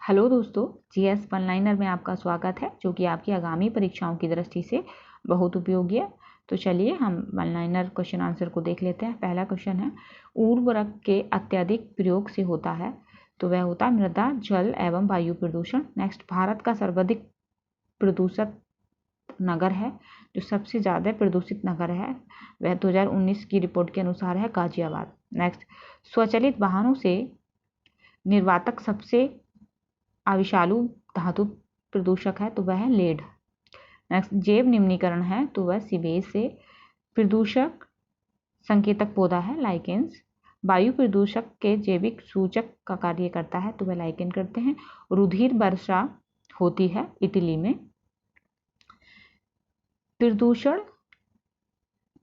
Hello दोस्तों, GS one liner में आपका स्वागत है, जो कि आपकी आगामी परीक्षाओं की दृष्टि से बहुत उपयोगी है। तो चलिए हम वन लाइनर क्वेश्चन आंसर को देख लेते हैं। पहला क्वेश्चन है, उर्वरक के अत्यधिक प्रयोग से होता है, तो वह होता है मृदा, जल एवं वायु प्रदूषण। नेक्स्ट, भारत का सर्वाधिक प्रदूषित नगर है, जो सबसे ज़्यादा प्रदूषित नगर है वह 2019 की रिपोर्ट के अनुसार है गाजियाबाद। नेक्स्ट, स्वचालित वाहनों से निर्वातक सबसे अविषालु धातु प्रदूषक है, तो वह है लेड। नेक्स्ट, जैव निम्नीकरण है, तो वह सीवेज से। प्रदूषक संकेतक पौधा है लाइकेंस। वायु प्रदूषक के जैविक सूचक का कार्य करता है, तो वह लाइकेन करते हैं। रुधिर वर्षा होती है इटली में।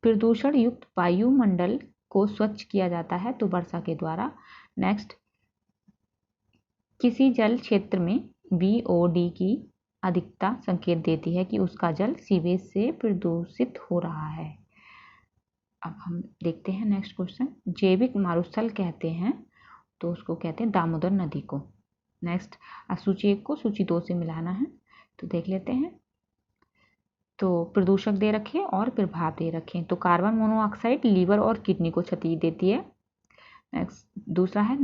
प्रदूषण युक्त वायुमंडल को स्वच्छ किया जाता है, तो वर्षा के द्वारा। नेक्स्ट, किसी जल क्षेत्र में BOD की अधिकता संकेत देती है कि उसका जल सीवेज से प्रदूषित हो रहा है। अब हम देखते हैं नेक्स्ट क्वेश्चन। जैविक मारुस्थल कहते हैं, तो उसको कहते हैं दामोदर नदी को। नेक्स्ट, सूची 1 को सूची 2 से मिलाना है, तो देख लेते हैं। तो प्रदूषक दे रखे और प्रभाव दे रखे। तो कार्बन मोनोऑक्साइड लीवर और किडनी को क्षति देती है। नेक्स्ट, दूसरा है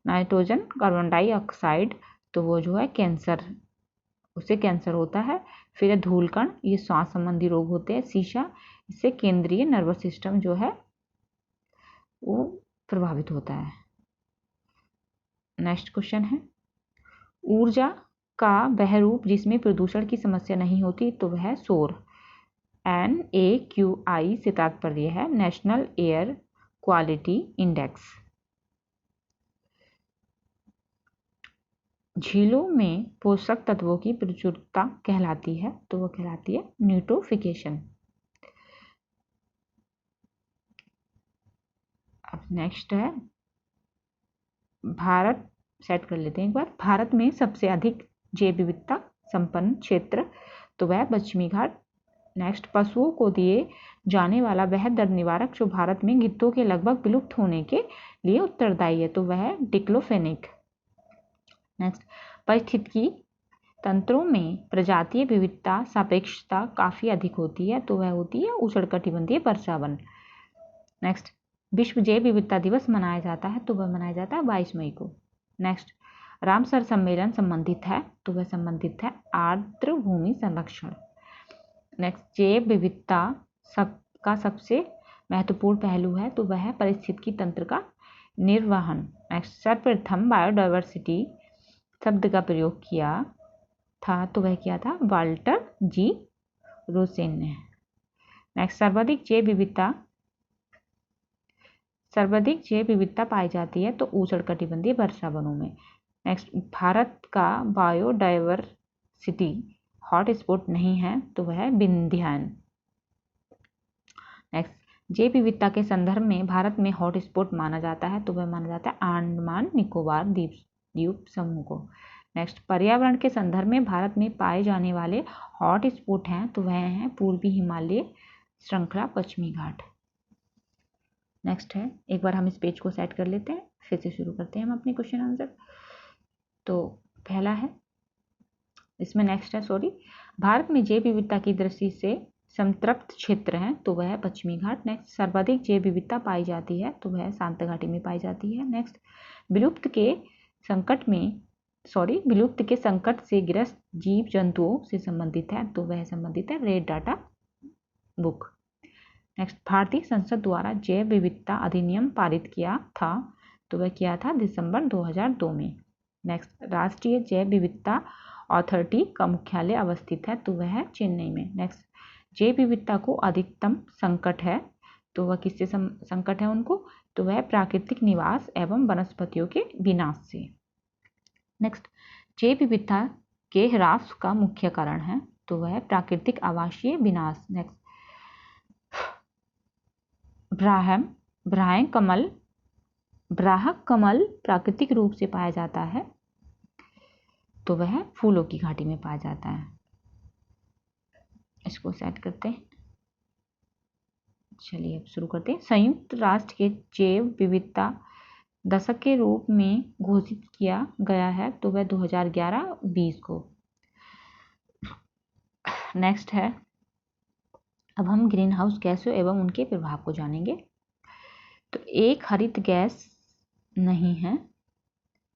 नाइट्रोजन कार्बन डाइऑक्साइड, तो वो जो है कैंसर, उससे कैंसर होता है। फिर है धूलकण, ये श्वास संबंधी रोग होते हैं। शीशा, इससे केंद्रीय नर्वस सिस्टम जो है वो प्रभावित होता है। नेक्स्ट क्वेश्चन है, ऊर्जा का वह रूप जिसमें प्रदूषण की समस्या नहीं होती, तो वह है सौर। NAQI से तात्पर्य है नेशनल एयर क्वालिटी इंडेक्स। झीलों में पोषक तत्वों की प्रचुरता कहलाती है, तो वो कहलाती है न्यूट्रोफिकेशन। अब नेक्स्ट है, भारत सेट कर लेते हैं एक बार। भारत में सबसे अधिक जैव विविधता संपन्न क्षेत्र, तो वह पश्चिमी घाट। नेक्स्ट, पशुओं को दिए जाने वाला वह दर्द निवारक जो भारत में गिद्धों के लगभग विलुप्त होने के लिए उत्तरदायी है, तो वह है डिक्लोफेनेक। नेक्स्ट, पारिस्थितिकी तंत्रों में प्रजातीय विविधता सापेक्षता काफी अधिक होती है, तो वह होती है उष्णकटिबंधीय वर्षावन। नेक्स्ट, विश्व जैव विविधता दिवस मनाया जाता है, तो वह मनाया जाता है 22 मई को। नेक्स्ट, रामसर सम्मेलन संबंधित है, तो वह संबंधित है आर्द्र भूमि संरक्षण। नेक्स्ट, जैव विविधता का सबसे महत्वपूर्ण पहलू है, तो वह है पारिस्थितिकी तंत्र का निर्वहन। नेक्स्ट, सर्वप्रथम बायोडायवर्सिटी शब्द का प्रयोग किया था, तो वह किया था वाल्टर जी रोसेन ने। नेक्स्ट, सर्वाधिक जैव विविधता पाई जाती है, तो उष्णकटिबंधीय वर्षावनों में। नेक्स्ट, भारत का बायोडायवर्सिटी हॉटस्पॉट नहीं है, तो वह है विंध्यान। नेक्स्ट, जैव विविधता के संदर्भ में भारत में हॉटस्पॉट माना जाता है, तो वह माना जाता है अंडमान निकोबार द्वीप समूह को। नेक्स्ट, पर्यावरण के संदर्भ में भारत में पाए जाने वाले हॉटस्पॉट हैं, तो वह हैं पूर्वी हिमालय श्रृंखला, पश्चिमी घाट। नेक्स्ट है, एक बार हम इस पेज को सेट कर लेते हैं, फिर से शुरू करते हैं हम अपने क्वेश्चन आंसर। तो पहला है, इसमें नेक्स्ट है भारत में जैव विविधता की दृष्टि से संतृप्त क्षेत्र हैं, तो वह है पश्चिमी घाट। नेक्स्ट, सर्वाधिक जैव विविधता पाई जाती है, तो वह शांत घाटी में पाई जाती है। नेक्स्ट, विलुप्त के संकट से ग्रस्त जीव जंतुओं से संबंधित है, तो वह संबंधित है रेड डाटा बुक। नेक्स्ट, भारतीय संसद द्वारा जैव विविधता अधिनियम पारित किया था, तो वह किया था दिसंबर 2002 में। नेक्स्ट, राष्ट्रीय जैव विविधता अथॉरिटी का मुख्यालय अवस्थित है, तो वह है चेन्नई में। नेक्स्ट, जैव विविधता को अधिकतम संकट है, तो वह किससे संकट है उनको, तो वह प्राकृतिक निवास एवं वनस्पतियों के विनाश से। नेक्स्ट, जैव विविधता के ह्रास का मुख्य कारण है, तो वह प्राकृतिक आवासीय विनाश। नेक्स्ट, ब्राह्मक कमल प्राकृतिक रूप से पाया जाता है, तो वह फूलों की घाटी में पाया जाता है। इसको सेट करते हैं, चलिए अब शुरू करते हैं। संयुक्त राष्ट्र के जैव विविधता दशक के रूप में घोषित किया गया है तो वह 2011-20 को। नेक्स्ट है, अब हम ग्रीन हाउस गैसों एवं उनके प्रभाव को जानेंगे। तो एक हरित गैस नहीं है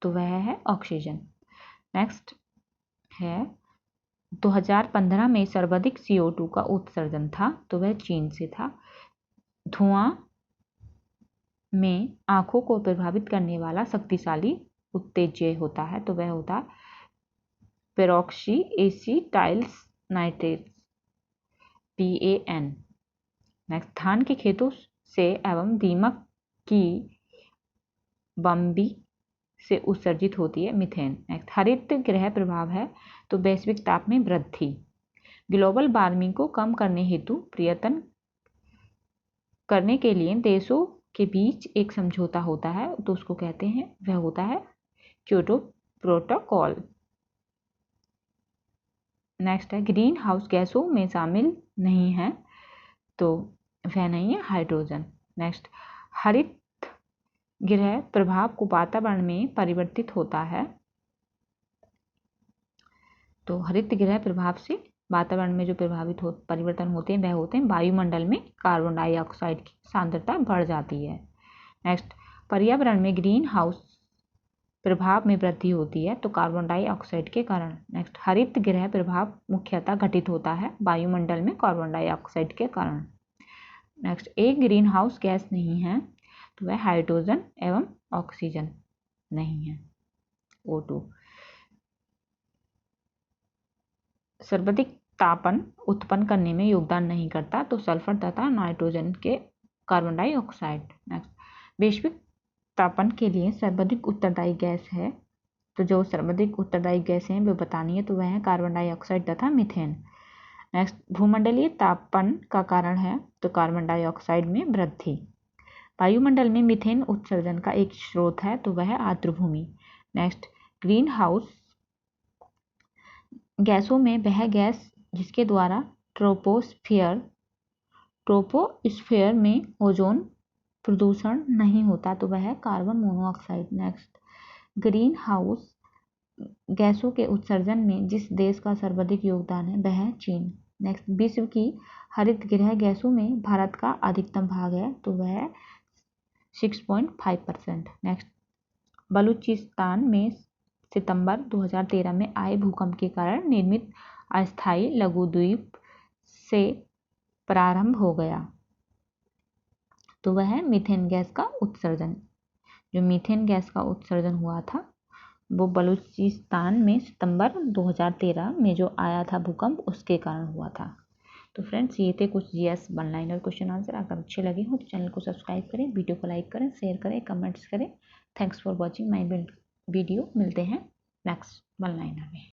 तो वह है ऑक्सीजन। नेक्स्ट है, 2015 में सर्वाधिक CO2 का उत्सर्जन था तो वह चीन से था। धुआं में आंखों को प्रभावित करने वाला शक्तिशाली उत्तेजक होता है तो वह होता है पेरोक्सी एसिटाइल्स नाइट्रेट PAN। नेक्स्ट, धान के खेतों से एवं दीमक की बम्बी से उत्सर्जित होती है मीथेन। नेक्स्ट, हरित गृह प्रभाव है तो वैश्विक ताप में वृद्धि। ग्लोबल वार्मिंग को कम करने हेतु प्रयत्न करने के लिए देशों के बीच एक समझौता होता है तो उसको कहते हैं, वह होता है क्योटो प्रोटोकॉल। नेक्स्ट है, ग्रीन हाउस गैसों में शामिल नहीं है तो वह नहीं है हाइड्रोजन। नेक्स्ट, हरित गृह प्रभाव को वातावरण में परिवर्तित होता है तो हरित गृह प्रभाव से वातावरण में जो परिवर्तन होते हैं वह होते हैं वायुमंडल में कार्बन डाइऑक्साइड की सांद्रता बढ़ जाती है। नेक्स्ट, पर्यावरण में ग्रीन हाउस प्रभाव में वृद्धि होती है तो कार्बन डाइऑक्साइड के कारण। नेक्स्ट, हरित गृह प्रभाव मुख्यतः घटित होता है वायुमंडल में कार्बन डाइऑक्साइड के कारण। नेक्स्ट, एक ग्रीन हाउस गैस नहीं है तो वह हाइड्रोजन एवं ऑक्सीजन नहीं है O2। सर्वाधिक तापन उत्पन्न करने में योगदान नहीं करता तो सल्फर तथा नाइट्रोजन के कार्बन डाइऑक्साइड। नेक्स्ट, वैश्विक तापन के लिए सर्वाधिक उत्तरदायी गैस है तो जो सर्वाधिक उत्तरदायी गैस हैं वो बतानी है तो वह है कार्बन डाइऑक्साइड तथा मीथेन। नेक्स्ट, भूमंडलीय तापन का कारण है तो कार्बन डाइऑक्साइड में वृद्धि। वायुमंडल में मीथेन उत्सर्जन का एक स्रोत है तो वह आर्द्रभूमि। नेक्स्ट, ग्रीन हाउस गैसों में वह गैस जिसके द्वारा ट्रोपोस्फियर में ओजोन प्रदूषण नहीं होता तो वह है carbon monoxide. Next, green house गैसों के उत्सर्जन में जिस देश का सर्वाधिक योगदान है वह है चीन। नेक्स्ट, विश्व की हरित गृह गैसों में भारत का अधिकतम भाग है तो वह है 6.5%। नेक्स्ट, बलूचिस्तान में सितंबर 2013 में आए भूकंप के कारण निर्मित अस्थायी लघुद्वीप से प्रारंभ हो गया तो वह है मीथेन गैस का उत्सर्जन। जो मीथेन गैस का उत्सर्जन हुआ था वो बलूचिस्तान में सितंबर 2013 में जो आया था भूकंप उसके कारण हुआ था। तो फ्रेंड्स, ये थे कुछ GS one liner question answer. अगर अच्छे लगे हो तो चैनल को सब्सक्राइब करें, वीडियो को लाइक करें, शेयर करें, कमेंट्स करें। Thanks for watching my video. मिलते हैं नेक्स्ट वन लाइनर में।